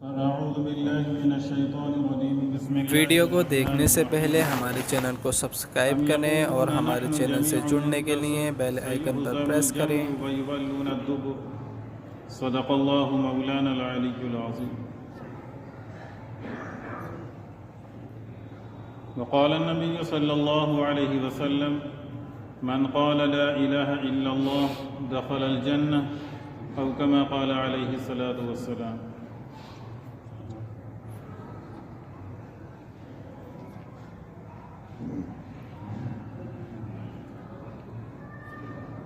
أعوذ بالله من الشيطان الرجيم بسم الله ویڈیو کو الرحمن دیکھنے سے پہلے الرحيم ہمارے چینل کو سبسکرائب أم کریں اور يقولون ہمارے نحن چینل سے جميع جڑنے کے منتصر لیے بیل آئیکن پر سيهزم پریس کریں۔ الجمع ويولون الدبر صدق الله مولانا العلي العظيم وقال النبي صلى الله عليه وسلم من قال لا إله إلا الله دخل الجنة أو كما قال عليه الصلاة والسلام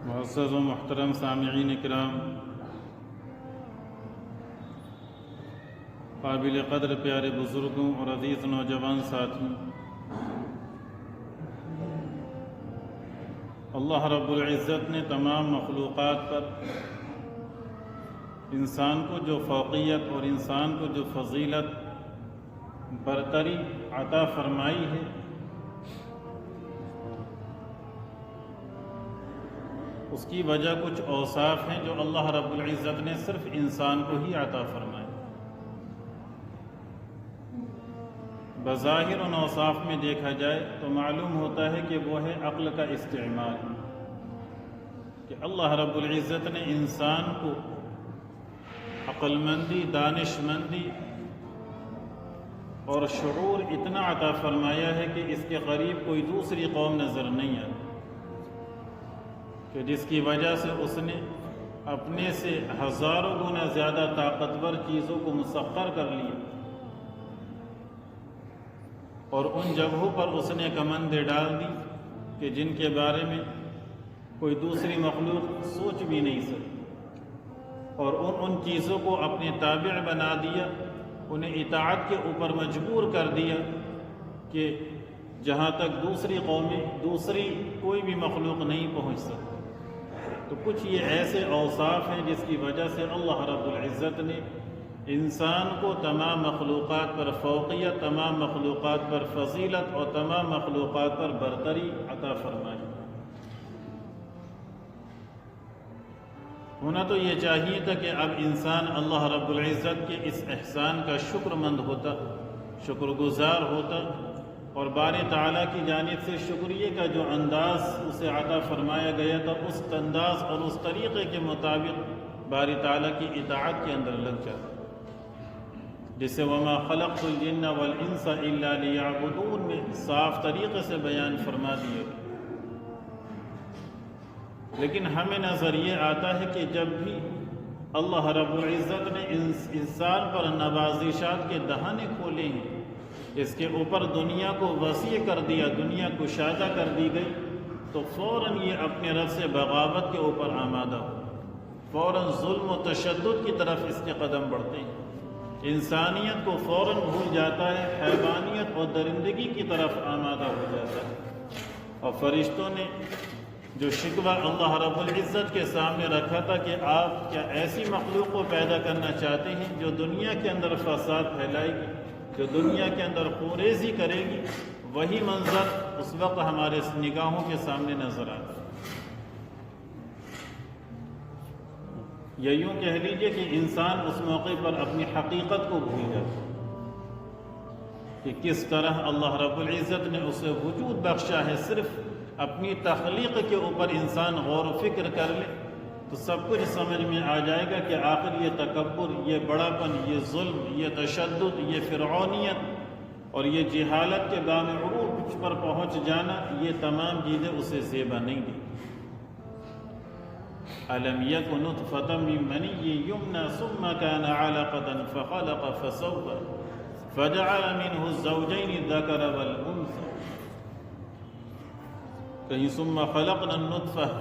معزز و محترم سامعین اکرام، قابل قدر پیارے بزرگوں اور عزیز نوجوان ساتھیوں، اللہ رب العزت نے تمام مخلوقات پر انسان کو جو فوقیت اور انسان کو جو فضیلت برتری عطا فرمائی ہے، اس کی وجہ کچھ اوصاف ہیں جو اللہ رب العزت نے صرف انسان کو ہی عطا فرمائے۔ بظاہر ان اوصاف میں دیکھا جائے تو معلوم ہوتا ہے کہ وہ ہے عقل کا استعمال، کہ اللہ رب العزت نے انسان کو عقل مندی، دانش مندی اور شعور اتنا عطا فرمایا ہے کہ اس کے قریب کوئی دوسری قوم نظر نہیں آتی، کہ جس کی وجہ سے اس نے اپنے سے ہزاروں گنا زیادہ طاقتور چیزوں کو مسخر کر لیا، اور ان جگہوں پر اس نے کمندیں ڈال دی کہ جن کے بارے میں کوئی دوسری مخلوق سوچ بھی نہیں سکتی، اور ان چیزوں کو اپنے تابع بنا دیا، انہیں اطاعت کے اوپر مجبور کر دیا کہ جہاں تک دوسری قومیں، دوسری کوئی بھی مخلوق نہیں پہنچ سکتی۔ تو کچھ یہ ایسے اوصاف ہیں جس کی وجہ سے اللہ رب العزت نے انسان کو تمام مخلوقات پر فوقیت، تمام مخلوقات پر فضیلت اور تمام مخلوقات پر برتری عطا فرمائی۔ ہونا تو یہ چاہیے تھا کہ اب انسان اللہ رب العزت کے اس احسان کا شکر مند ہوتا، شکر گزار ہوتا، اور باری تعالیٰ کی جانب سے شکریہ کا جو انداز اسے عطا فرمایا گیا تھا، اس انداز اور اس طریقے کے مطابق باری تعالیٰ کی اطاعت کے اندر لگ جاتا، جسے وَمَا خَلَقْتُ الْجِنَّ وَالْإِنسَ إِلَّا لِيَعْبُدُونَ میں صاف طریقے سے بیان فرما دیا۔ لیکن ہمیں نظر یہ آتا ہے کہ جب بھی اللہ رب العزت نے انسان پر نوازشات کے دہانے کھولے ہیں، اس کے اوپر دنیا کو وسیع کر دیا، دنیا کشادہ کر دی گئی، تو فوراً یہ اپنے رب سے بغاوت کے اوپر آمادہ ہو، فوراً ظلم و تشدد کی طرف اس کے قدم بڑھتے ہیں، انسانیت کو فوراً بھول جاتا ہے، حیوانیت اور درندگی کی طرف آمادہ ہو جاتا ہے۔ اور فرشتوں نے جو شکوہ اللہ رب العزت کے سامنے رکھا تھا کہ آپ کیا ایسی مخلوق کو پیدا کرنا چاہتے ہیں جو دنیا کے اندر فساد پھیلائے گی، جو دنیا کے اندر خوریزی کرے گی، وہی منظر اس وقت ہمارے نگاہوں کے سامنے نظر آتا ہے۔ یا یوں کہہ لیجئے کہ انسان اس موقع پر اپنی حقیقت کو بھول جاتا ہے کہ کس طرح اللہ رب العزت نے اسے وجود بخشا ہے۔ صرف اپنی تخلیق کے اوپر انسان غور و فکر کر لے تو سب کچھ سمجھ میں آ جائے گا کہ آخر یہ تکبر، یہ بڑاپن، یہ ظلم، یہ تشدد، یہ فرعونیت اور یہ جہالت کے بام عروج پر پہنچ جانا، یہ تمام چیزیں اسے زیبا نہیں دی۔ أَلَمْ يَكُ نُطْفَةً مِّن مَّنِيٍّ يُمْنَىٰ ثُمَّ كَانَ عَلَقَةً فَخَلَقَ فَسَوَّىٰ فَجَعَلَ مِنْهُ الزَّوْجَيْنِ الذَّكَرَ وَالْأُنثَىٰ، کہیں ثُمَّ خَلَقْنَا النُّطْفَةَ،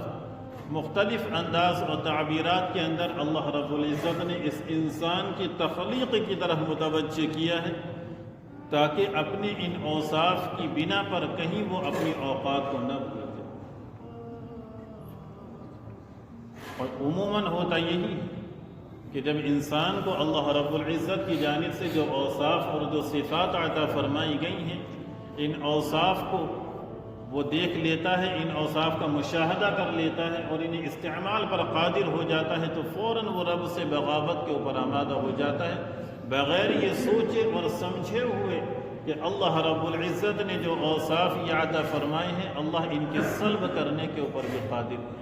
مختلف انداز اور تعبیرات کے اندر اللہ رب العزت نے اس انسان کی تخلیق کی طرف متوجہ کیا ہے تاکہ اپنے ان اوصاف کی بنا پر کہیں وہ اپنی اوقات کو نہ بھول جائے۔ اور عموماً ہوتا یہی کہ جب انسان کو اللہ رب العزت کی جانب سے جو اوصاف اور جو صفات عطا فرمائی گئی ہیں، ان اوصاف کو وہ دیکھ لیتا ہے، ان اوصاف کا مشاہدہ کر لیتا ہے اور انہیں استعمال پر قادر ہو جاتا ہے، تو فوراً وہ رب سے بغاوت کے اوپر آمادہ ہو جاتا ہے بغیر یہ سوچے اور سمجھے ہوئے کہ اللہ رب العزت نے جو اوصاف یہ عطا فرمائے ہیں اللہ ان کے سلب کرنے کے اوپر بھی قادر ہے۔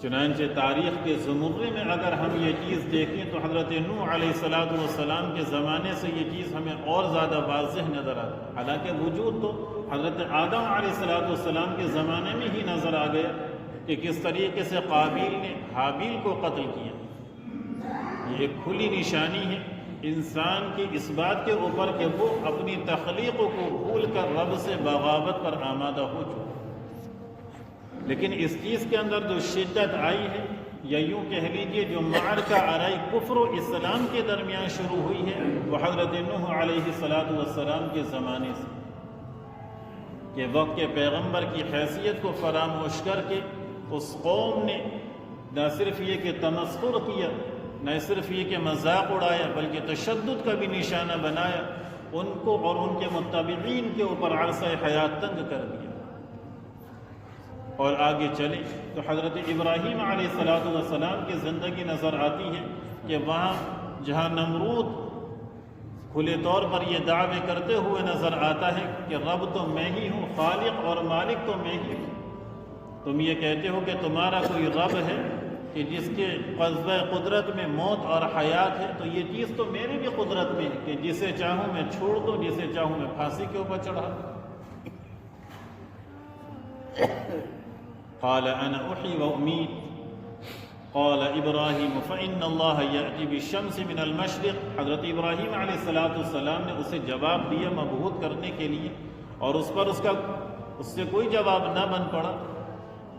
چنانچہ تاریخ کے زمرے میں اگر ہم یہ چیز دیکھیں تو حضرت نوح علیہ السلام کے زمانے سے یہ چیز ہمیں اور زیادہ واضح نظر آتی ہے۔ حالانکہ وجود تو حضرت آدم علیہ السلام کے زمانے میں ہی نظر آ گیا کہ کس طریقے سے قابیل نے حابیل کو قتل کیا۔ یہ ایک کھلی نشانی ہے انسان کی اس بات کے اوپر کہ وہ اپنی تخلیق کو بھول کر رب سے بغاوت پر آمادہ ہو چکا۔ لیکن اس چیز کے اندر جو شدت آئی ہے یا یوں کہہ لیجئے جو معرکہ آرائی کفر و اسلام کے درمیان شروع ہوئی ہے وہ حضرت نوح علیہ السلام کے زمانے سے، کہ وقت کے پیغمبر کی حیثیت کو فراموش کر کے اس قوم نے نہ صرف یہ کہ تمسخر کیا، نہ صرف یہ کہ مذاق اڑایا، بلکہ تشدد کا بھی نشانہ بنایا، ان کو اور ان کے متبعین کے اوپر عرصہ حیات تنگ کر دیا۔ اور آگے چلیں تو حضرت ابراہیم علیہ السلام کی زندگی نظر آتی ہے کہ وہاں جہاں نمرود کھلے طور پر یہ دعوے کرتے ہوئے نظر آتا ہے کہ رب تو میں ہی ہوں، خالق اور مالک تو میں ہی ہوں، تم یہ کہتے ہو کہ تمہارا کوئی رب ہے کہ جس کے قبضہ قدرت میں موت اور حیات ہے، تو یہ چیز تو میرے بھی قدرت میں ہے کہ جسے چاہوں میں چھوڑ دوں، جسے چاہوں میں پھانسی کے اوپر چڑھا دوں۔ قال انا احyi واميت قال ابراہیم فان اللہ یأتی بالشمس من المشرق۔ حضرت ابراہیم علیہ السلام نے اسے جواب دیا مبہوت کرنے کے لیے، اور اس پر اس سے کوئی جواب نہ بن پڑا۔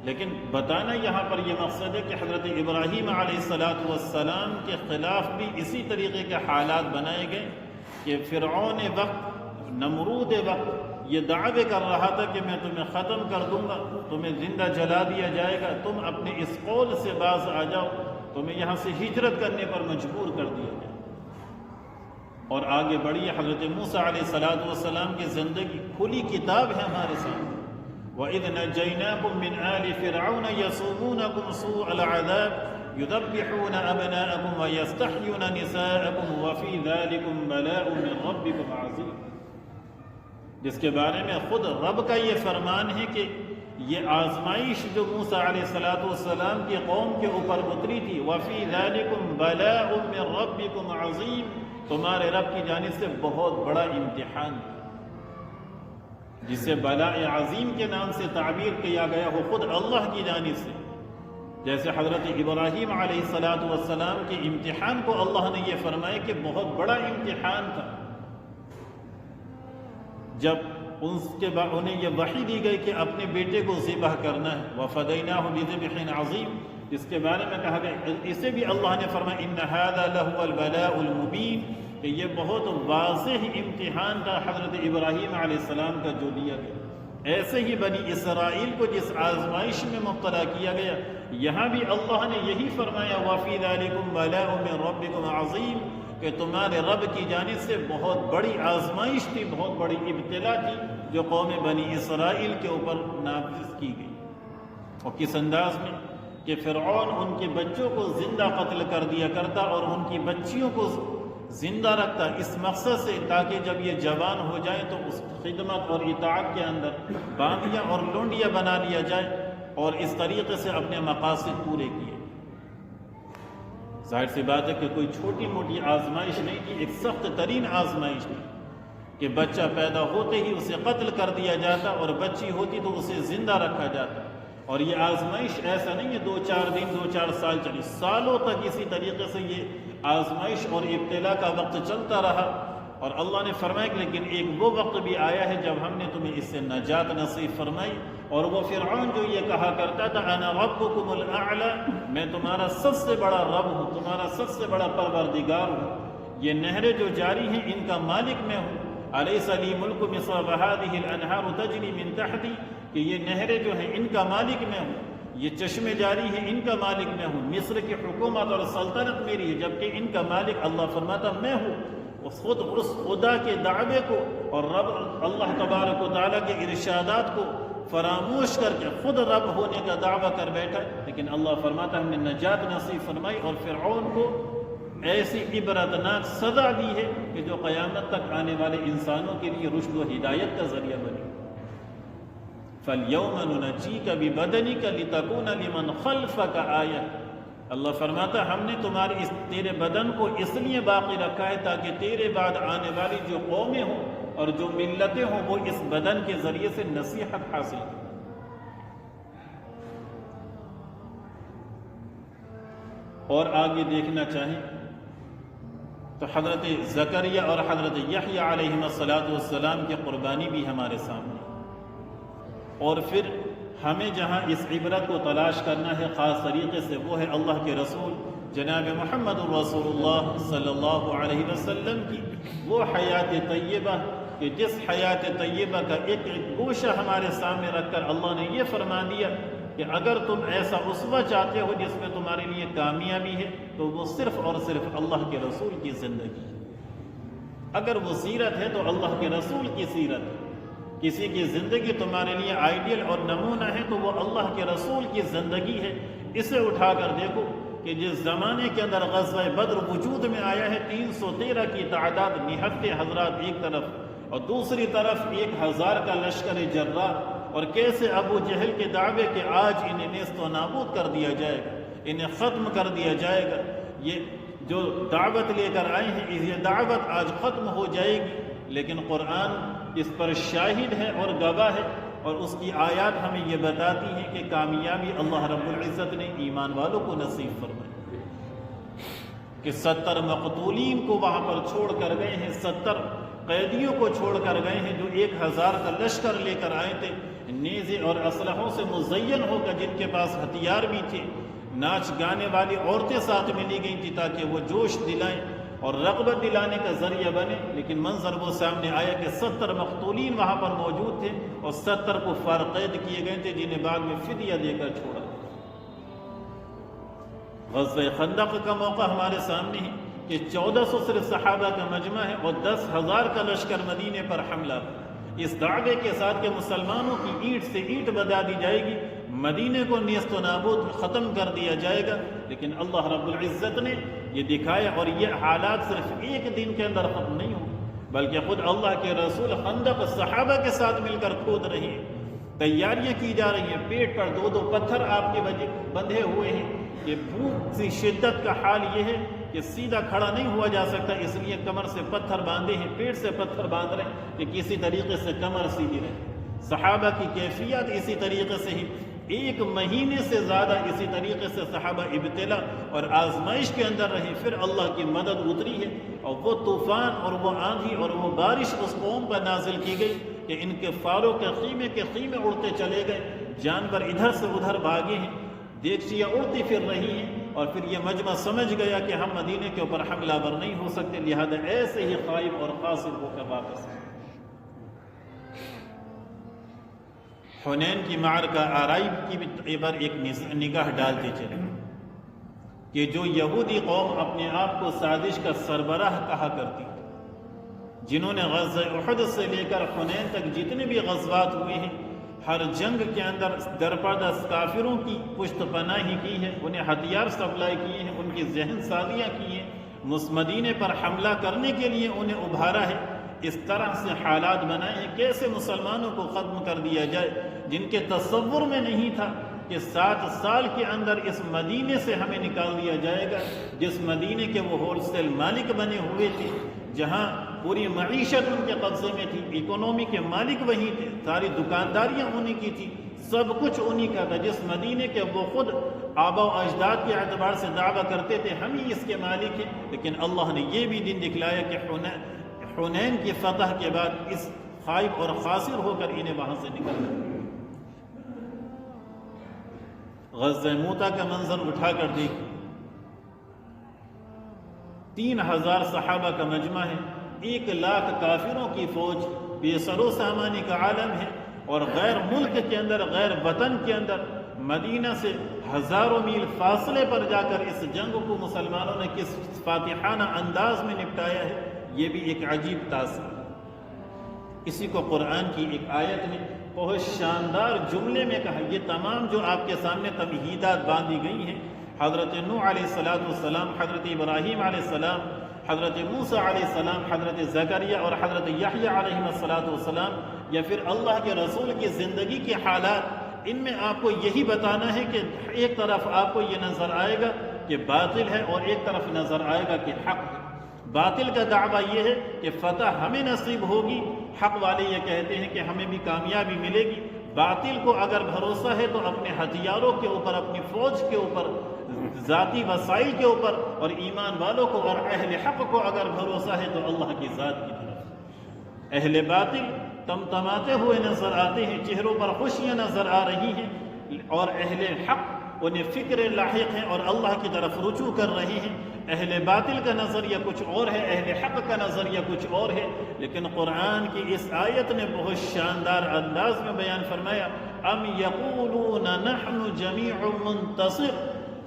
لیکن بتانا یہاں پر یہ مقصد ہے کہ حضرت ابراہیم علیہ السلام کے خلاف بھی اسی طریقے کے حالات بنائے گئے کہ فرعون وقت، نمرود وقت یہ دعوے کر رہا تھا کہ میں تمہیں ختم کر دوں گا، تمہیں زندہ جلا دیا جائے گا، تم اپنے اس قول سے باز آ جاؤ، تمہیں یہاں سے ہجرت کرنے پر مجبور کر دیا جائے۔ اور آگے بڑھی حضرت موسیٰ علیہ السلام کی زندگی کھلی کتاب ہے ہمارے سامنے۔ وَإِذْ نَجَّيْنَاكُمْ مِنْ آلِ فِرْعَوْنَ يَسُومُونَكُمْ سُوءَ الْعَذَابِ يُذَبِّحُونَ أَبْنَاءَكُمْ وَيَسْتَحْيُونَ نِسَاءَكُمْ وَفِي ذَلِكُمْ بَلَاءٌ مِّن رَّبِّكُمْ عَظِيمٌ، جس کے بارے میں خود رب کا یہ فرمان ہے کہ یہ آزمائش جو موسیٰ علیہ السلام کی قوم کے اوپر اتری تھی، وَفِي ذَلِكُمْ بَلَاءٌ مِّن رَّبِّكُمْ عَظِيمٌ، تمہارے رب کی جانب سے بہت بڑا امتحان، جسے بلاء عظیم کے نام سے تعبیر کیا گیا ہو خود اللہ کی جانب سے۔ جیسے حضرت ابراہیم علیہ السلام کے امتحان کو اللہ نے یہ فرمایا کہ بہت بڑا امتحان تھا، جب انہیں یہ وحی دی گئی کہ اپنے بیٹے کو ذبح کرنا ہے، وَفَدَيْنَاهُ بِذِبْحٍ عَظِيمٍ، جس کے بارے میں کہا گیا، اسے بھی اللہ نے فرمایا إِنَّ هَذَا لَهُوَ الْبَلَاءُ الْمُبِينُ، کہ یہ بہت واضح امتحان تھا حضرت ابراہیم علیہ السلام کا جو دیا گیا۔ ایسے ہی بنی اسرائیل کو جس آزمائش میں مبتلا کیا گیا، یہاں بھی اللہ نے یہی فرمایا وَفِي ذَلِكُمْ بَلَاءٌ مِّن رَّبِّكُمْ عَظِيمٌ، کہ تمہارے رب کی جانب سے بہت بڑی آزمائش تھی، بہت بڑی ابتلا تھی جو قوم بنی اسرائیل کے اوپر نافذ کی گئی۔ اور کس انداز میں کہ فرعون ان کے بچوں کو زندہ قتل کر دیا کرتا اور ان کی بچیوں کو زندہ رکھتا، اس مقصد سے تاکہ جب یہ جوان ہو جائیں تو اس خدمت اور اطاعت کے اندر باندیاں اور لونڈیاں بنا لیا جائے، اور اس طریقے سے اپنے مقاصد پورے کیے۔ ظاہر سی بات ہے کہ کوئی چھوٹی موٹی آزمائش نہیں تھی، ایک سخت ترین آزمائش تھی کہ بچہ پیدا ہوتے ہی اسے قتل کر دیا جاتا اور بچی ہوتی تو اسے زندہ رکھا جاتا۔ اور یہ آزمائش ایسا نہیں ہے 2-4 دن 2-4 سال چلی، سالوں تک اسی طریقے سے یہ آزمائش اور ابتلا کا وقت چلتا رہا۔ اور اللہ نے فرمایا کہ لیکن ایک وہ وقت بھی آیا ہے جب ہم نے تمہیں اس سے نجات نصیب فرمائی، اور وہ فرعون جو یہ کہا کرتا تھا انا ربکم الاعلی، میں تمہارا سب سے بڑا رب ہوں، تمہارا سب سے بڑا پروردگار ہوں، یہ نہریں جو جاری ہیں ان کا مالک میں ہوں، الیس لی ملک مصر وہذہ الانہار تجری من تحتی، کہ یہ نہریں جو ہیں ان کا مالک میں ہوں، یہ چشمے جاری ہیں ان کا مالک میں ہوں، مصر کی حکومت اور سلطنت میری ہے، جبکہ ان کا مالک اللہ فرماتا میں ہوں۔ خود اس خدا کے دعوے کو اور رب اللہ تبارک و تعالیٰ کے ارشادات کو فراموش کر کے خود رب ہونے کا دعویٰ کر بیٹھا، لیکن اللہ فرماتا ہے ہم نے نجات نصیب فرمائی اور فرعون کو ایسی عبرتناک سزا دی ہے کہ جو قیامت تک آنے والے انسانوں کے لیے رشد و ہدایت کا ذریعہ بنے۔ فَالْيَوْمَ نُنَجِّيكَ بِبَدَنِكَ لِتَكُونَ لِمَنْ خَلْفَكَ آیَةً، اللہ فرماتا ہم نے تمہاری تیرے بدن کو اس لیے باقی رکھا ہے تاکہ تیرے بعد آنے والی جو قومیں ہوں اور جو ملتیں ہوں وہ اس بدن کے ذریعے سے نصیحت حاصل کریں۔ اور آگے دیکھنا چاہیں تو حضرت زکریا اور حضرت یحییٰ علیہم السلام کی قربانی بھی ہمارے سامنے، اور پھر ہمیں جہاں اس عبرت کو تلاش کرنا ہے خاص طریقے سے وہ ہے اللہ کے رسول جناب محمد رسول اللہ صلی اللہ علیہ وسلم کی وہ حیات طیبہ، کہ جس حیات طیبہ کا ایک گوشہ ہمارے سامنے رکھ کر اللہ نے یہ فرما دیا کہ اگر تم ایسا اسوہ چاہتے ہو جس میں تمہارے لیے کامیابی ہے تو وہ صرف اور صرف اللہ کے رسول کی زندگی ہے۔ اگر وہ سیرت ہے تو اللہ کے رسول کی سیرت ہے۔ کسی کی زندگی تمہارے لیے آئیڈیل اور نمونہ ہے تو وہ اللہ کے رسول کی زندگی ہے۔ اسے اٹھا کر دیکھو کہ جس زمانے کے اندر غزوہ بدر وجود میں آیا ہے 313 کی تعداد نہتے حضرات ایک طرف اور دوسری طرف 1000 کا لشکر جرار، اور کیسے ابو جہل کے دعوے کہ آج انہیں نیست و نابود کر دیا جائے گا، انہیں ختم کر دیا جائے گا، یہ جو دعوت لے کر آئے ہیں یہ دعوت آج ختم ہو جائے گی، لیکن قرآن اس پر شاہد ہے اور گواہ ہے، اور اس کی آیات ہمیں یہ بتاتی ہیں کہ کامیابی اللہ رب العزت نے ایمان والوں کو نصیب فرمائی، کہ 70 مقتولین کو وہاں پر چھوڑ کر گئے ہیں، 70 قیدیوں کو چھوڑ کر گئے ہیں جو 1000 کا لشکر لے کر آئے تھے، نیزے اور اسلحوں سے مزین ہو کر، جن کے پاس ہتھیار بھی تھے، ناچ گانے والی عورتیں ساتھ میں لی گئی تھی تاکہ وہ جوش دلائیں اور رغبت دلانے کا ذریعہ بنے، لیکن منظر وہ سامنے آیا کہ 70 مقتولین وہاں پر موجود تھے اور 70 کو قید کیے گئے تھے جنہیں بعد میں فدیہ دے کر چھوڑا۔ غزوہ خندق کا موقع ہمارے سامنے ہے کہ 1400 صرف صحابہ کا مجمع ہے اور 10,000 کا لشکر مدینے پر حملہ، اس دعوے کے ساتھ کہ مسلمانوں کی اینٹ سے اینٹ بجا دی جائے گی، مدینے کو نیست و نابود ختم کر دیا جائے گا، لیکن اللہ رب العزت نے یہ دکھایا، اور یہ حالات صرف ایک دن کے اندر ختم نہیں ہوں بلکہ خود اللہ کے رسول خندق صحابہ کے ساتھ مل کر کھود رہے ہیں، تیاریاں کی جا رہی ہیں، پیٹ پر 2 پتھر آپ کے بندھے ہوئے ہیں، یہ بھوک سی شدت کا حال یہ ہے کہ سیدھا کھڑا نہیں ہوا جا سکتا، اس لیے کمر سے پتھر باندھے ہیں، پیٹ سے پتھر باندھ رہے ہیں کہ کسی طریقے سے کمر سیدھی رہے۔ صحابہ کی کیفیت اسی طریقے سے ہی 1 مہینے سے زیادہ اسی طریقے سے صحابہ ابتلا اور آزمائش کے اندر رہے، پھر اللہ کی مدد اتری ہے اور وہ طوفان اور وہ آندھی اور وہ بارش اس قوم پر نازل کی گئی کہ ان کے فاروں کے خیمے اڑتے چلے گئے، جانور ادھر سے ادھر بھاگے ہیں، دیگچیاں اڑتی پھر رہی ہیں، اور پھر یہ مجمع سمجھ گیا کہ ہم مدینے کے اوپر حملہ ور نہیں ہو سکتے، لہذا ایسے ہی خائب اور خاسر ہو کر واپس ہیں۔ حنین کی معرکہ آرائب کی بھی پر ایک نگاہ ڈالتے چلے کہ جو یہودی قوم اپنے آپ کو سازش کا سربراہ کہا کرتی، جنہوں نے غزوہ احد سے لے کر حنین تک جتنے بھی غزوات ہوئے ہیں، ہر جنگ کے اندر درپردہ کافروں کی پشت پناہی کی ہے، انہیں ہتھیار سپلائی کیے ہیں، ان کی ذہن سازیاں کی ہیں، مدینے پر حملہ کرنے کے لیے انہیں ابھارا ہے، اس طرح سے حالات بنائے ہیں کیسے مسلمانوں کو ختم کر دیا جائے، جن کے تصور میں نہیں تھا کہ 7 سال کے اندر اس مدینے سے ہمیں نکال دیا جائے گا، جس مدینے کے وہ ہول سیل مالک بنے ہوئے تھے، جہاں پوری معیشت ان کے قبضے میں تھی، اکانومی کے مالک وہی تھے، ساری دکانداریاں انہی کی تھی، سب کچھ انہی کا تھا، جس مدینے کے وہ خود آبا و اجداد کے اعتبار سے دعویٰ کرتے تھے ہم ہی اس کے مالک ہیں، لیکن اللہ نے یہ بھی دن دکھلایا کہ حنین کی فتح کے بعد اس خائب اور خاسر ہو کر انہیں وہاں سے نکلنا۔ غزوہ موتا کا منظر اٹھا کر دیکھ، 3000 صحابہ کا مجمع ہے، 1,00,000 کافروں کی فوج، بے سر و سامانی کا عالم ہے، اور غیر ملک کے اندر، غیر وطن کے اندر، مدینہ سے ہزاروں میل فاصلے پر جا کر اس جنگ کو مسلمانوں نے کس فاتحانہ انداز میں نپٹایا ہے، یہ بھی ایک عجیب تاثر ہے۔ اسی کو قرآن کی ایک آیت میں بہت شاندار جملے میں کہا. یہ تمام جو آپ کے سامنے تمہیدات باندھی گئی ہیں، حضرت نوح علیہ السلام، حضرت ابراہیم علیہ السلام، حضرت موسیٰ علیہ السلام، حضرت زکریا اور حضرت یحییٰ علیہ السلام، یا پھر اللہ کے رسول کی زندگی کے حالات، ان میں آپ کو یہی بتانا ہے کہ ایک طرف آپ کو یہ نظر آئے گا کہ باطل ہے اور ایک طرف نظر آئے گا کہ حق ہے. باطل کا دعویٰ یہ ہے کہ فتح ہمیں نصیب ہوگی، حق والے یہ کہتے ہیں کہ ہمیں بھی کامیابی ملے گی. باطل کو اگر بھروسہ ہے تو اپنے ہتھیاروں کے اوپر، اپنی فوج کے اوپر، ذاتی وسائل کے اوپر، اور ایمان والوں کو اور اہل حق کو اگر بھروسہ ہے تو اللہ کی ذات کی طرف. اہل باطل تمتماتے ہوئے نظر آتے ہیں، چہروں پر خوشیاں نظر آ رہی ہیں، اور اہل حق انہیں فکر لاحق ہیں اور اللہ کی طرف رجوع کر رہے ہیں. اہل باطل کا نظریہ کچھ اور ہے، اہل حق کا نظریہ کچھ اور ہے. لیکن قرآن کی اس آیت نے بہت شاندار انداز میں بیان فرمایا، ام یقولون نحن جمیع منتصر.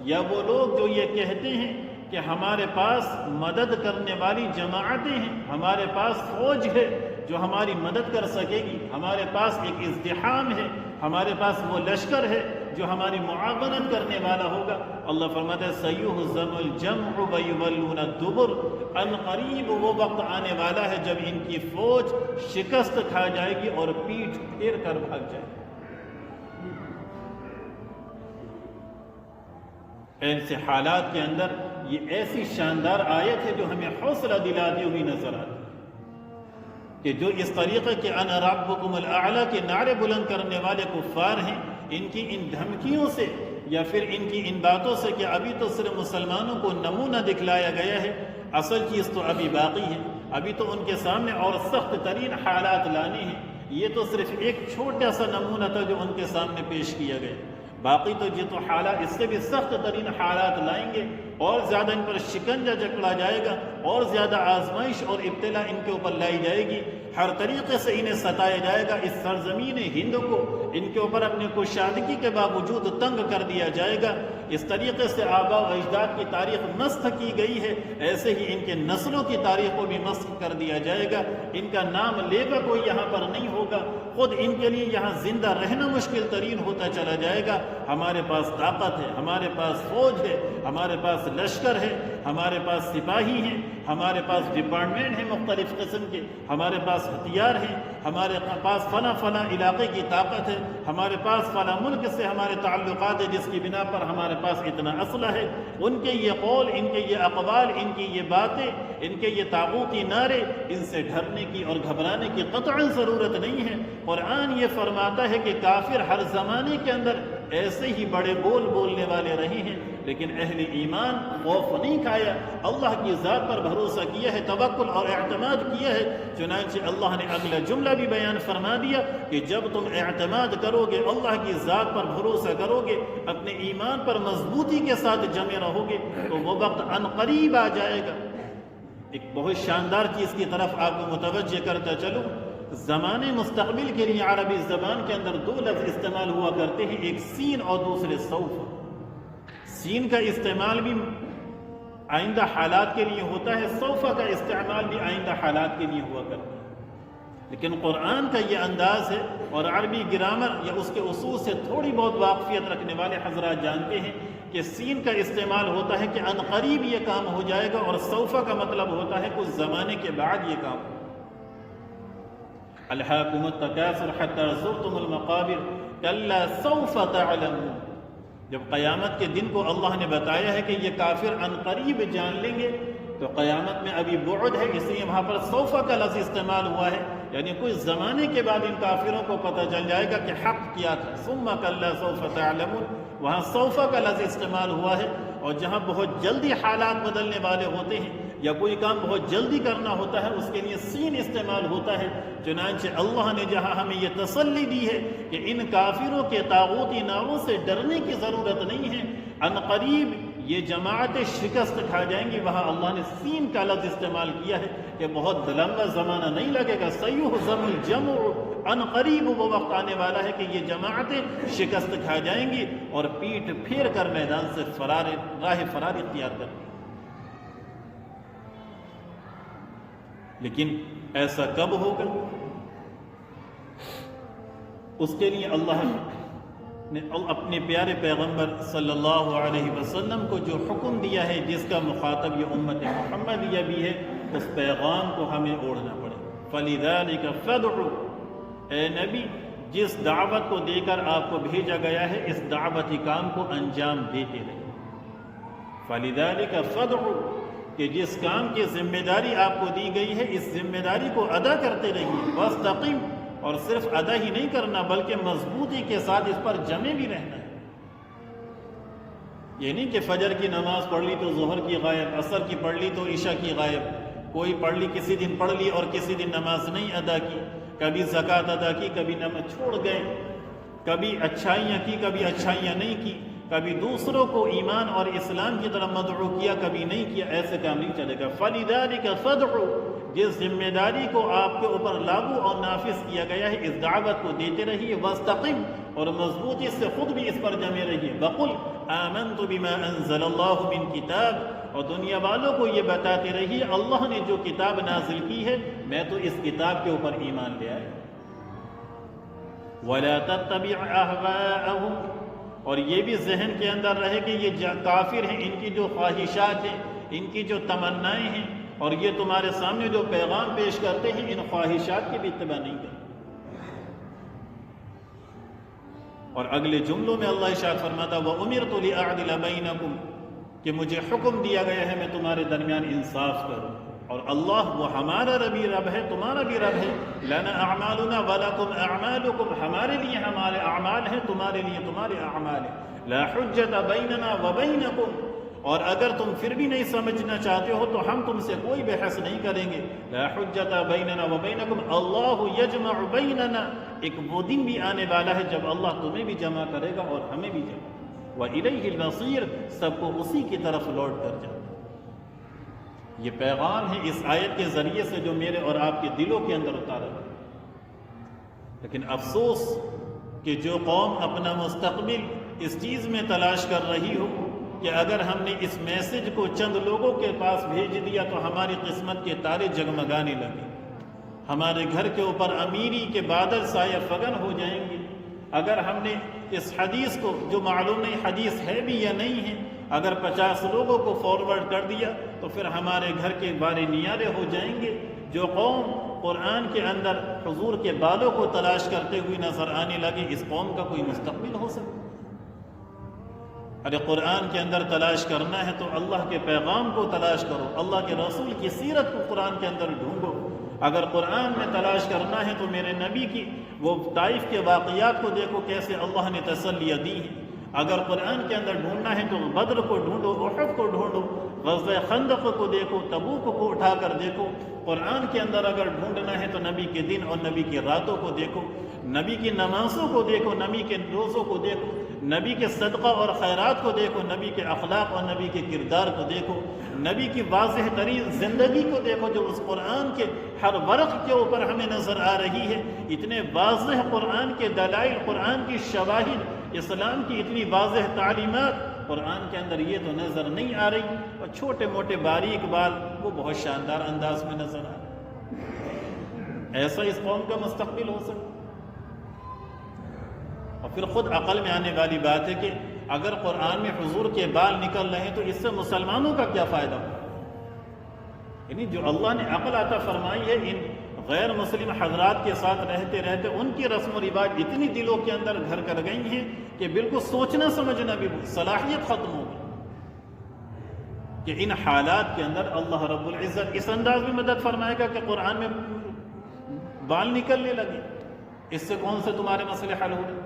یا وہ لوگ جو یہ کہتے ہیں کہ ہمارے پاس مدد کرنے والی جماعتیں ہیں، ہمارے پاس فوج ہے جو ہماری مدد کر سکے گی، ہمارے پاس ایک ازدحام ہے، ہمارے پاس وہ لشکر ہے جو ہماری معاونت کرنے والا ہوگا. اللہ فرماتا ہے سیہزم الجمع ویولون الدبر. ان قریب وہ وقت آنے والا ہے جب ان کی فوج شکست کھا جائے گی اور پیٹھ پھیر کر بھاگ جائے گی. ایسے حالات کے اندر یہ ایسی شاندار آیت ہے جو ہمیں حوصلہ دلاتی ہوئی نظر آتی ہے کہ جو اس طریقے کے انا ربکم الاعلی کے نعرے بلند کرنے والے کفار ہیں، ان کی ان دھمکیوں سے یا پھر ان کی ان باتوں سے کہ ابھی تو صرف مسلمانوں کو نمونہ دکھلایا گیا ہے، اصل چیز تو ابھی باقی ہے، ابھی تو ان کے سامنے اور سخت ترین حالات لانے ہیں. یہ تو صرف ایک چھوٹا سا نمونہ تھا جو ان کے سامنے پیش کیا گیا، باقی تو یہ تو حالات اس سے بھی سخت ترین حالات لائیں گے، اور زیادہ ان پر شکنجہ جکڑا جائے گا، اور زیادہ آزمائش اور ابتلا ان کے اوپر لائی جائے گی، ہر طریقے سے انہیں ستایا جائے گا. اس سرزمین ہند کو ان کے اوپر اپنے کشادگی کے باوجود تنگ کر دیا جائے گا. اس طریقے سے آباء و اجداد کی تاریخ مسخ کی گئی ہے، ایسے ہی ان کے نسلوں کی تاریخ کو بھی مسخ کر دیا جائے گا. ان کا نام لے کر کوئی یہاں پر نہیں ہوگا، خود ان کے لیے یہاں زندہ رہنا مشکل ترین ہوتا چلا جائے گا. ہمارے پاس طاقت ہے، ہمارے پاس فوج ہے، ہمارے پاس لشکر ہے، ہمارے پاس سپاہی ہیں، ہمارے پاس ڈپارٹمنٹ ہیں مختلف قسم کے، ہمارے پاس ہتھیار ہیں، ہمارے پاس فلاں علاقے کی طاقت ہے، ہمارے پاس فلاں ملک سے ہمارے تعلقات ہیں جس کی بنا پر ہمارے پاس اتنا اسلحہ ہے. ان کے یہ قول، ان کے یہ اقوال، ان کی یہ باتیں، ان کے یہ طاغوتی نعرے، ان سے ڈرنے کی اور گھبرانے کی قطعاً ضرورت نہیں ہے. قرآن یہ فرماتا ہے کہ کافر ہر زمانے کے اندر ایسے ہی بڑے بول بولنے والے رہے ہیں، لیکن اہل ایمان خوف نہیں کھایا، اللہ کی ذات پر بھروسہ کیا ہے، توکل اور اعتماد کیا ہے. چنانچہ اللہ نے اگلا جملہ بھی بیان فرما دیا کہ جب تم اعتماد کرو گے، اللہ کی ذات پر بھروسہ کرو گے، اپنے ایمان پر مضبوطی کے ساتھ جمے رہو گے، تو وہ وقت ان قریب آ جائے گا. ایک بہت شاندار چیز کی طرف آپ کو متوجہ کرتا چلوں. زمانے مستقبل کے لیے عربی زبان کے اندر دو لفظ استعمال ہوا کرتے ہیں، ایک سین اور دوسرے سوف. سین کا استعمال بھی آئندہ حالات کے لیے ہوتا ہے، سوف کا استعمال بھی آئندہ حالات کے لیے ہوا کرتا ہے. لیکن قرآن کا یہ انداز ہے، اور عربی گرامر یا اس کے اصول سے تھوڑی بہت واقفیت رکھنے والے حضرات جانتے ہیں کہ سین کا استعمال ہوتا ہے کہ ان قریب یہ کام ہو جائے گا، اور سوف کا مطلب ہوتا ہے کچھ زمانے کے بعد یہ کام. الہاکم التکاثر حتی زرتم المقابر کلا سوف تعلمون. جب قیامت کے دن کو اللہ نے بتایا ہے کہ یہ کافر ان قریب جان لیں گے، تو قیامت میں ابھی بعد ہے، اس لیے وہاں پر سوف کا لفظ استعمال ہوا ہے، یعنی کچھ زمانے کے بعد ان کافروں کو پتہ چل جائے گا کہ حق کیا تھا. ثم کلا سوف تعلمون، وہاں سوف کا لفظ استعمال ہوا ہے. اور جہاں بہت جلدی حالات بدلنے والے ہوتے ہیں یا کوئی کام بہت جلدی کرنا ہوتا ہے، اس کے لیے سین استعمال ہوتا ہے. چنانچہ اللہ نے جہاں ہمیں یہ تسلی دی ہے کہ ان کافروں کے طاغوتی ناموں سے ڈرنے کی ضرورت نہیں ہے، ان قریب یہ جماعتیں شکست کھا جائیں گی، وہاں اللہ نے سین کا لفظ استعمال کیا ہے کہ بہت لمبا زمانہ نہیں لگے گا. سیہزم الجمع، ان قریب وہ وقت آنے والا ہے کہ یہ جماعتیں شکست کھا جائیں گی اور پیٹ پھیر کر میدان سے راہ فرار اختیار کریں. لیکن ایسا کب ہوگا؟ اس کے لیے اللہ نے اپنے پیارے پیغمبر صلی اللہ علیہ وسلم کو جو حکم دیا ہے، جس کا مخاطب یہ امت محمدیہ بھی ہے، اس پیغام کو ہمیں اوڑھنا پڑے۔ فَلِذَلِكَ فَادْعُ، اے نبی جس دعوت کو دے کر آپ کو بھیجا گیا ہے، اس دعوتی کام کو انجام دیتے رہے۔ فَلِذَلِكَ فَادْعُ، کہ جس کام کی ذمہ داری آپ کو دی گئی ہے، اس ذمہ داری کو ادا کرتے رہیے۔ وَاسْتَقِمْ، اور صرف ادا ہی نہیں کرنا بلکہ مضبوطی کے ساتھ اس پر جمے بھی رہنا ہے۔ یہ نہیں کہ فجر کی نماز پڑھ لی تو ظہر کی غائب، عصر کی پڑھ لی تو عشاء کی غائب، کوئی پڑھ لی کسی دن پڑھ لی اور کسی دن نماز نہیں ادا کی، کبھی زکوٰۃ ادا کی کبھی نماز چھوڑ گئے، کبھی اچھائیاں کی کبھی اچھائیاں نہیں کی، کبھی دوسروں کو ایمان اور اسلام کی طرف مدعو کیا کبھی نہیں کیا، ایسے کام نہیں چلے گا۔ فَلِذَلِكَ فَادْعُ، جس ذمہ داری کو آپ کے اوپر لاگو اور نافذ کیا گیا ہے، اس دعوت کو دیتے رہیے۔ وَاسْتَقِمْ، اور مضبوطی سے خود بھی اس پر جمے رہیے۔ وَقُلْ آمَنْتُ بِمَا أَنزَلَ اللَّهُ مِنْ كِتَابٍ، اور دنیا والوں کو یہ بتاتے رہیے اللہ نے جو کتاب نازل کی ہے، میں تو اس کتاب کے اوپر ایمان لے آیا۔ وَلَا تَتَّبِعْ أَهْوَاءَهُمْ، اور یہ بھی ذہن کے اندر رہے کہ یہ کافر ہیں، ان کی جو خواہشات ہیں، ان کی جو تمنائیں ہیں، اور یہ تمہارے سامنے جو پیغام پیش کرتے ہیں، ان خواہشات کی بھی اتباع نہیں کرتے۔ اور اگلے جملوں میں اللہ ارشاد فرماتا وَأُمِرْتُ لِأَعْدِلَ بَيْنَكُمْ، کہ مجھے حکم دیا گیا ہے میں تمہارے درمیان انصاف کروں۔ اور اللہ وہ ہمارا رب ہے، تمہارا بھی رب ہے۔ لَنَا أَعْمَالُنَا وَلَكُمْ أَعْمَالُكُمْ، ہمارے لیے ہمارے اعمال ہیں، تمہارے لیے تمہارے اعمال ہیں۔ لَا حُجَّةَ بَيْنَنَا وَبَيْنَكُمْ، اور اگر تم پھر بھی نہیں سمجھنا چاہتے ہو تو ہم تم سے کوئی بحث نہیں کریں گے۔ لا حجۃ بیننا وبینکم اللہ یجمع بیننا، ایک وہ دن بھی آنے والا ہے جب اللہ تمہیں بھی جمع کرے گا اور ہمیں بھی جمع کرے گا۔ وَإِلَيْهِ الْمَصِيرُ، سب کو اسی کی طرف لوٹ کر جانا۔ یہ پیغام ہے اس آیت کے ذریعے سے جو میرے اور آپ کے دلوں کے اندر اتارا ہے۔ لیکن افسوس کہ جو قوم اپنا مستقبل اس چیز میں تلاش کر رہی ہو کہ اگر ہم نے اس میسج کو چند لوگوں کے پاس بھیج دیا تو ہماری قسمت کے تارے جگمگانے لگے، ہمارے گھر کے اوپر امیری کے بادل سایہ فگن ہو جائیں گے، اگر ہم نے اس حدیث کو جو معلوم نہیں حدیث ہے بھی یا نہیں ہے، اگر 50 لوگوں کو فارورڈ کر دیا تو پھر ہمارے گھر کے بارے نیارے ہو جائیں گے۔ جو قوم قرآن کے اندر حضور کے بالوں کو تلاش کرتے ہوئے نظر آنے لگے، اس قوم کا کوئی مستقبل ہو سکتا؟ ارے قرآن کے اندر تلاش کرنا ہے تو اللہ کے پیغام کو تلاش کرو، اللہ کے رسول کی سیرت کو قرآن کے اندر ڈھونڈو۔ اگر قرآن میں تلاش کرنا ہے تو میرے نبی کی وہ طائف کے واقعات کو دیکھو کیسے اللہ نے تسلیہ دی ہے۔ اگر قرآن کے اندر ڈھونڈنا ہے تو بدر کو ڈھونڈو، احد کو ڈھونڈو، غزوہ خندق کو دیکھو، تبوک کو اٹھا کر دیکھو۔ قرآن کے اندر اگر ڈھونڈنا ہے تو نبی کے دن اور نبی کی راتوں کو دیکھو، نبی کی نمازوں کو دیکھو، نبی کے روزوں کو دیکھو، نبی کے صدقہ اور خیرات کو دیکھو، نبی کے اخلاق اور نبی کے کردار کو دیکھو، نبی کی واضح ترین زندگی کو دیکھو جو اس قرآن کے ہر ورق کے اوپر ہمیں نظر آ رہی ہے۔ اتنے واضح قرآن کے دلائل، قرآن کی شواہد، اسلام کی اتنی واضح تعلیمات قرآن کے اندر یہ تو نظر نہیں آ رہی، اور چھوٹے موٹے باریک بال وہ بہت شاندار انداز میں نظر آ رہے۔ ایسا اس قوم کا مستقبل ہو سکتا؟ اور پھر خود عقل میں آنے والی بات ہے کہ اگر قرآن میں حضور کے بال نکل رہے ہیں تو اس سے مسلمانوں کا کیا فائدہ ہو؟ یعنی جو اللہ نے عقل عطا فرمائی ہے ان غیر مسلم حضرات کے ساتھ رہتے رہتے ان کی رسم و رواج اتنی دلوں کے اندر گھر کر گئی ہیں کہ بالکل سوچنا سمجھنا بھی صلاحیت ختم ہو گئی کہ ان حالات کے اندر اللہ رب العزت اس انداز میں مدد فرمائے گا کہ قرآن میں بال نکلنے لگے، اس سے کون سے تمہارے مسئلے حل ہو رہے؟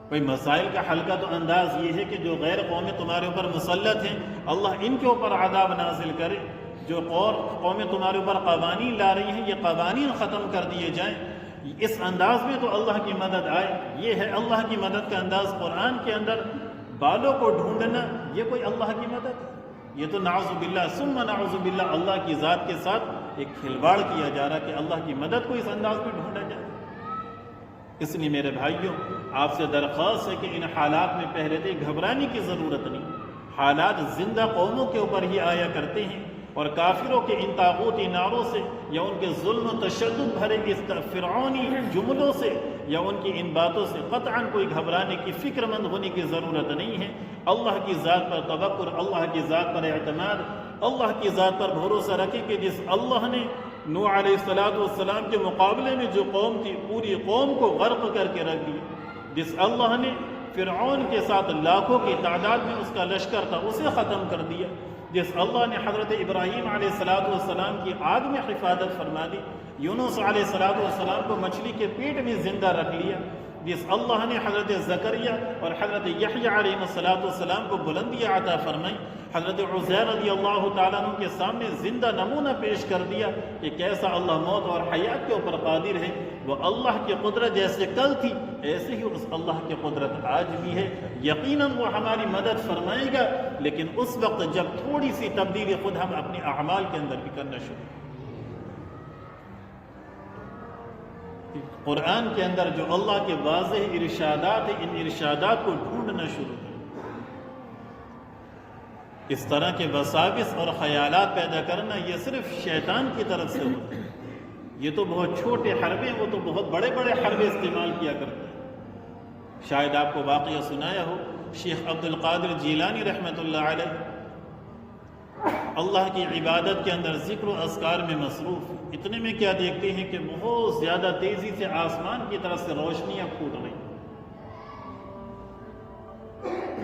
بھئی مسائل کا حل کا تو انداز یہ ہے کہ جو غیر قومیں تمہارے اوپر مسلط ہیں اللہ ان کے اوپر عذاب نازل کرے، جو قومیں تمہارے اوپر قوانین لا رہی ہیں یہ قوانین ختم کر دیے جائیں، اس انداز میں تو اللہ کی مدد آئے۔ یہ ہے اللہ کی مدد کا انداز۔ قرآن کے اندر بالوں کو ڈھونڈنا یہ کوئی اللہ کی مدد ہے؟ یہ تو نعوذ باللہ ثم نعوذ باللہ اللہ کی ذات کے ساتھ ایک کھلواڑ کیا جا رہا کہ اللہ کی مدد کو اس انداز میں ڈھونڈا جائے۔ اس لیے میرے بھائیوں آپ سے درخواست ہے کہ ان حالات میں پہلے سے گھبرانے کی ضرورت نہیں۔ حالات زندہ قوموں کے اوپر ہی آیا کرتے ہیں، اور کافروں کے ان طاغوتی نعروں سے یا ان کے ظلم و تشدد بھرے اس فرعونی جملوں سے یا ان کی ان باتوں سے قطعاً کوئی گھبرانے کی فکر مند ہونے کی ضرورت نہیں ہے۔ اللہ کی ذات پر توکل، اللہ کی ذات پر اعتماد، اللہ کی ذات پر بھروسہ رکھیں کہ جس اللہ نے نوح علیہ السلام کے مقابلے میں جو قوم تھی پوری قوم کو غرق کر کے رکھ دیا، جس اللہ نے فرعون کے ساتھ لاکھوں کی تعداد میں اس کا لشکر تھا اسے ختم کر دیا، جس اللہ نے حضرت ابراہیم علیہ السلام کی آگ میں حفاظت فرما دی، یونس علیہ السلام کو مچھلی کے پیٹ میں زندہ رکھ لیا، جس اللہ نے حضرت زکریا اور حضرت یحییٰ علیہ السلام کو بلندیاں عطا فرمائی، حضرت عزیر رضی اللہ تعالیٰ عنہ کے سامنے زندہ نمونہ پیش کر دیا کہ کیسا اللہ موت اور حیات کے اوپر قادر ہے۔ وہ اللہ کی قدرت جیسے کل تھی ایسے ہی اس اللہ کی قدرت آج بھی ہے، یقیناً وہ ہماری مدد فرمائے گا، لیکن اس وقت جب تھوڑی سی تبدیلی خود ہم اپنے اعمال کے اندر بھی کرنا شروع۔ قرآن کے اندر جو اللہ کے واضح ارشادات ہیں ان ارشادات کو ڈھونڈنا شروع کریں۔ اس طرح کے وساوس اور خیالات پیدا کرنا یہ صرف شیطان کی طرف سے ہوتا ہے، یہ تو بہت چھوٹے حربے، وہ تو بہت بڑے بڑے حربے استعمال کیا کرتے ہیں۔ شاید آپ کو واقعہ سنایا ہو، شیخ عبد القادر جیلانی رحمۃ اللہ علیہ اللہ کی عبادت کے اندر ذکر و اذکار میں مصروف، اتنے میں کیا دیکھتے ہیں کہ بہت زیادہ تیزی سے آسمان کی طرف سے روشنیاں پھوٹ رہی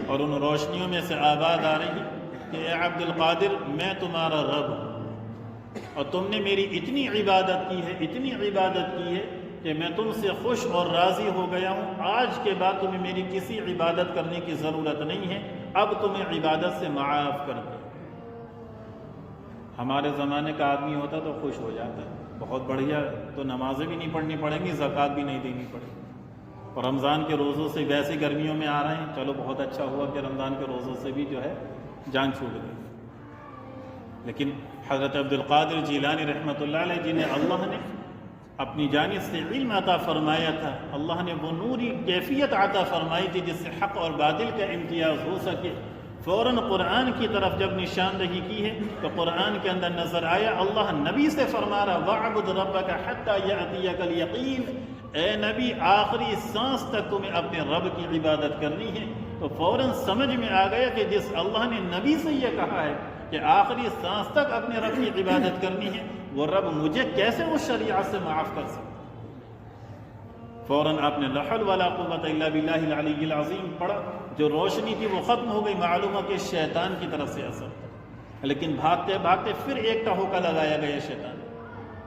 اور ان روشنیوں میں سے آواز آ رہی کہ اے عبد القادر میں تمہارا رب ہوں اور تم نے میری اتنی عبادت کی ہے، اتنی عبادت کی ہے کہ میں تم سے خوش اور راضی ہو گیا ہوں، آج کے بعد تمہیں میری کسی عبادت کرنے کی ضرورت نہیں ہے، اب تمہیں عبادت سے معاف کر دیں۔ ہمارے زمانے کا آدمی ہوتا تو خوش ہو جاتا ہے، بہت بڑھیا، تو نمازیں بھی نہیں پڑھنی پڑیں گی، زکوٰۃ بھی نہیں دینی پڑے گی، اور رمضان کے روزوں سے ویسے گرمیوں میں آ رہے ہیں، چلو بہت اچھا ہوا کہ رمضان کے روزوں سے بھی جو ہے جان چھوٹ گئی۔ لیکن حضرت عبد القادر جیلانی رحمۃ اللہ علیہ جنہیں اللہ نے اپنی جانب سے علم عطا فرمایا تھا، اللہ نے وہ نوری کیفیت عطا فرمائی تھی جس سے حق اور باطل کا امتیاز ہو سکے، فوراً قرآن کی طرف جب نشاندہی کی ہے تو قرآن کے اندر نظر آیا اللہ نبی سے فرما رہا وَاعْبُدْ رَبَّكَ حَتَّى يَأْتِيَكَ الْيَقِينُ، اے نبی آخری سانس تک تمہیں اپنے رب کی عبادت کرنی ہے۔ تو فوراً سمجھ میں آ گیا کہ جس اللہ نے نبی سے یہ کہا ہے کہ آخری سانس تک اپنے رب کی عبادت کرنی ہے، وہ رب مجھے کیسے اس شریعت سے معاف کر سکتا۔ فوراً آپ نے لا حول ولا قوت الا باللہ العلی العظیم پڑھا، جو روشنی تھی وہ ختم ہو گئی، معلوم ہے کہ شیطان کی طرف سے اثر تھا۔ لیکن بھاگتے بھاگتے پھر ایک ٹہوکا لگایا گیا شیطان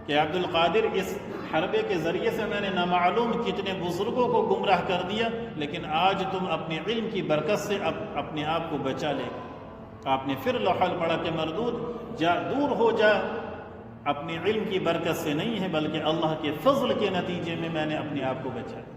کہ عبد القادر اس حربے کے ذریعے سے میں نے نامعلوم کتنے بزرگوں کو گمراہ کر دیا، لیکن آج تم اپنے علم کی برکت سے اپنے آپ کو بچا لے گا۔ آپ نے پھر لوحل پڑھا کہ مردود جا، دور ہو جا، اپنے علم کی برکت سے نہیں ہے بلکہ اللہ کے فضل کے نتیجے میں میں نے اپنے آپ کو بچایا۔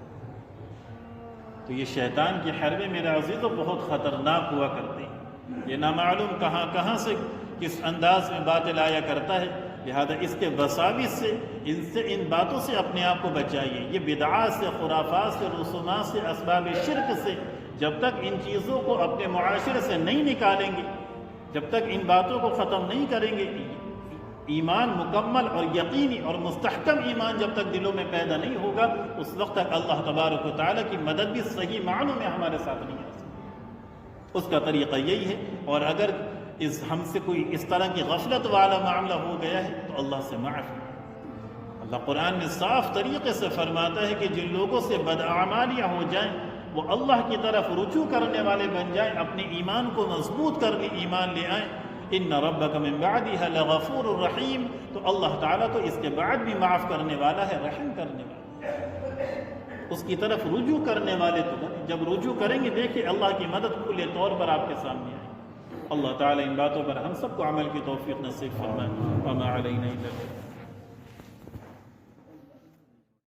تو یہ شیطان کے حربے میرے عزیزوں بہت خطرناک ہوا کرتے ہیں، یہ نامعلوم کہاں کہاں سے کس انداز میں باطل آیا کرتا ہے، لہذا اس کے وساوس سے ان باتوں سے اپنے آپ کو بچائیے۔ یہ بدعات سے، خرافات سے، رسومات سے، اسباب شرک سے جب تک ان چیزوں کو اپنے معاشرے سے نہیں نکالیں گے، جب تک ان باتوں کو ختم نہیں کریں گے، ایمان مکمل اور یقینی اور مستحکم ایمان جب تک دلوں میں پیدا نہیں ہوگا، اس وقت تک اللہ تبارک و تعالیٰ کی مدد بھی صحیح معنوں میں ہمارے ساتھ نہیں آ سکتی۔ اس کا طریقہ یہی ہے، اور اگر ہم سے کوئی اس طرح کی غفلت والا معاملہ ہو گیا ہے تو اللہ سے معافی۔ اللہ قرآن میں صاف طریقے سے فرماتا ہے کہ جن لوگوں سے بدعمالیاں ہو جائیں وہ اللہ کی طرف رجوع کرنے والے بن جائیں، اپنے ایمان کو مضبوط کر کے ایمان لے آئیں، ان ربک من بعدها لغفور الرحیم، تو اللہ تعالیٰ تو اس کے بعد بھی معاف کرنے والا ہے، رحم کرنے والا ہے، اس کی طرف رجوع کرنے والے تو جب رجوع کریں گے دیکھیں اللہ کی مدد کھلے طور پر آپ کے سامنے آئے۔ اللہ تعالیٰ ان باتوں پر ہم سب کو عمل کی توفیق نصیب فرمائے۔ وما علینا الا البلاغ۔